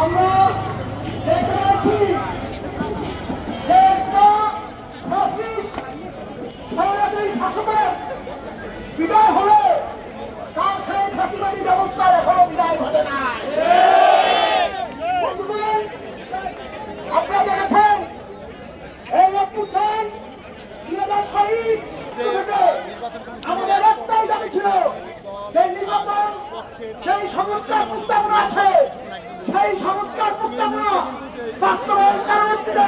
আমরা দেখতে পাচ্ছি যে একটা শাসকের বিদায় হলে তার সেই ফাঁসিবাদী ব্যবস্থার এখনো বিদায় ঘটে না। বন্ধুগণ, আপনারা দেখেছেন এই অভ্যুত্থান 2000 শহীদ আমাদের একটাই দাবি ছিল, সেই নির্বাচন, সেই সংস্কার প্রস্তাবনা আছে, সেই সংস্কার প্রস্তাবনা বাস্তবায়ন করার জন্য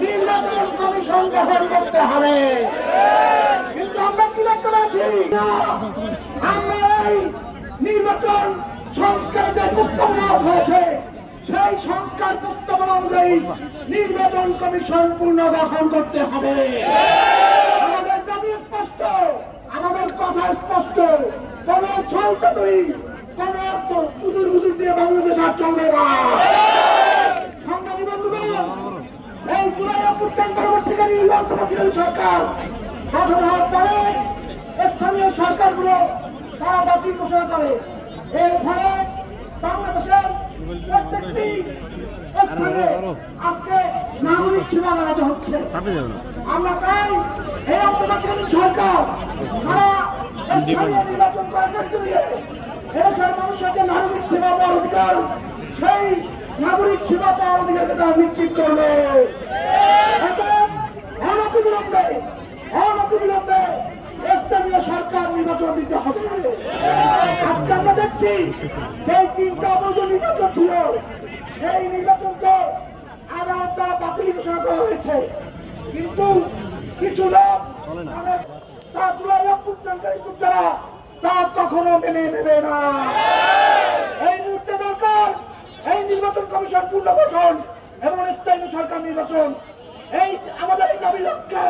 নির্বাচন কমিশন গঠন করতে হবে। কিন্তু আমরা কি দেখতে পাচ্ছি, আমরা এই নির্বাচন সংস্কার যে প্রস্তাবনা হয়েছে সেই সংস্কার প্রস্তাবনা অনুযায়ী নির্বাচন কমিশন পুনর্গঠন করতে হবে। আমাদের দাবি স্পষ্ট, আমাদের কথা স্পষ্ট, কোন ছলচাতুরি, কোন চুদুর বুদুর দিয়ে বাংলাদেশ আর চলবে না। সাংবাদিক বন্ধুগণ, এই জুলাই অভ্যুত্থান পরবর্তীকালে অন্তর্বর্তীকালীন সরকার গঠন হওয়ার পরে স্থানীয় সরকারগুলো তারা বাতিল ঘোষণা করে। এর ফলে বাংলাদেশের প্রত্যেকটি স্থানে আজকে নাগরিক সেবা বাড়াতে হচ্ছে। আমরা চাই এই অন্তর্বর্তীকালীন সরকার তারা স্থানীয় নির্বাচন করার মধ্য দিয়ে এদেশের মানুষের যে নাগরিক সেবা পাওয়ার অধিকার, সেই নাগরিক সেবা পাওয়ার অধিকারকে তারা নিশ্চিত করবে। অনতিবিলম্বে স্থানীয় সরকার নির্বাচন দিতে হবে। আজকে আমরা দেখছি যে 3টা অবৈধ নির্বাচন ছিল, সেই নির্বাচনকে আদালত দ্বারা বাতিল ঘোষণা করা হয়েছে। কিন্তু কিছু লোক তা জুলাই অভ্যুত্থানকারী যোদ্ধারা তা কখনো মেনে নেবে না। এই মুহূর্তে দরকার এই নির্বাচন কমিশন পুনর্গঠন এবং স্থানীয় সরকার নির্বাচন। এই আমাদের এই দাবি লক্ষ্যে